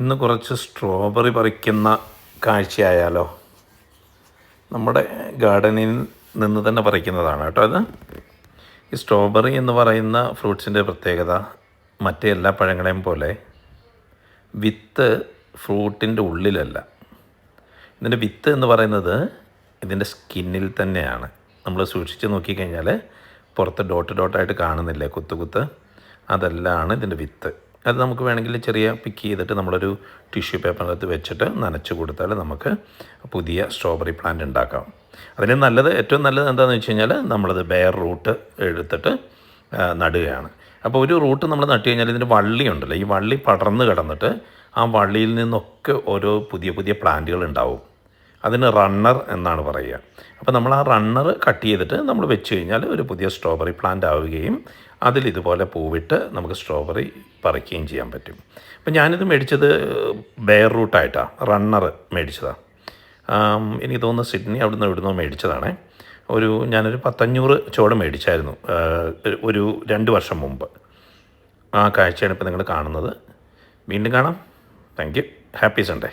ഇന്ന് കുറച്ച് സ്ട്രോബെറി പറിക്കുന്ന കാഴ്ചയായാലോ? നമ്മുടെ ഗാർഡനിൽ നിന്ന് തന്നെ പറിക്കുന്നതാണ് കേട്ടോ ഇത്. ഈ സ്ട്രോബെറി എന്ന് പറയുന്ന ഫ്രൂട്ട്സിൻ്റെ പ്രത്യേകത മറ്റേ എല്ലാ പഴങ്ങളെയും പോലെ വിത്ത് ഫ്രൂട്ടിൻ്റെ ഉള്ളിലല്ല. ഇതിൻ്റെ വിത്ത് എന്ന് പറയുന്നത് ഇതിൻ്റെ സ്കിന്നിൽ തന്നെയാണ്. നമ്മൾ സൂക്ഷിച്ച് നോക്കിക്കഴിഞ്ഞാൽ പുറത്ത് ഡോട്ട് ഡോട്ടായിട്ട് കാണുന്നില്ലേ, കുത്ത്, അതെല്ലാം ഇതിൻ്റെ വിത്ത്. അത് നമുക്ക് വേണമെങ്കിൽ ചെറിയ പിക്ക് ചെയ്തിട്ട് നമ്മളൊരു ടിഷ്യൂ പേപ്പറിനകത്ത് വെച്ചിട്ട് നനച്ച് കൊടുത്താൽ നമുക്ക് പുതിയ സ്ട്രോബെറി പ്ലാന്റ് ഉണ്ടാക്കാം. അതിന് ഏറ്റവും നല്ലത് എന്താണെന്ന് വെച്ച് കഴിഞ്ഞാൽ നമ്മളത് ബെയർ റൂട്ട് എടുത്തിട്ട് നടുകയാണ്. അപ്പോൾ ഒരു റൂട്ട് നമ്മൾ നട്ട് കഴിഞ്ഞാൽ ഇതിൻ്റെ വള്ളി ഉണ്ടല്ലോ, ഈ വള്ളി പടർന്ന് കിടന്നിട്ട് ആ വള്ളിയിൽ നിന്നൊക്കെ ഓരോ പുതിയ പ്ലാന്റുകൾ ഉണ്ടാവും. അതിന് റണ്ണർ എന്നാണ് പറയുക. അപ്പോൾ നമ്മൾ ആ റണ്ണർ കട്ട് ചെയ്തിട്ട് നമ്മൾ വെച്ച് കഴിഞ്ഞാൽ ഒരു പുതിയ സ്ട്രോബെറി പ്ലാന്റ് ആവുകയും അതിലിതുപോലെ പൂവിട്ട് നമുക്ക് സ്ട്രോബെറി പറിക്കുകയും ചെയ്യാൻ പറ്റും. അപ്പോൾ ഞാനിത് മേടിച്ചത് ബെയർ റൂട്ടായിട്ടാണ്, റണ്ണർ മേടിച്ചതാണ്. എനിക്ക് തോന്നുന്നു സിഡ്നി അവിടുന്ന് ഇവിടുന്ന് മേടിച്ചതാണ്. ഞാനൊരു 500 ചോട് മേടിച്ചായിരുന്നു ഒരു 2 വർഷം മുമ്പ്. ആ കാഴ്ചയാണ് ഇപ്പോൾ നിങ്ങൾ കാണുന്നത്. വീണ്ടും കാണാം. Thank you. Happy Sunday.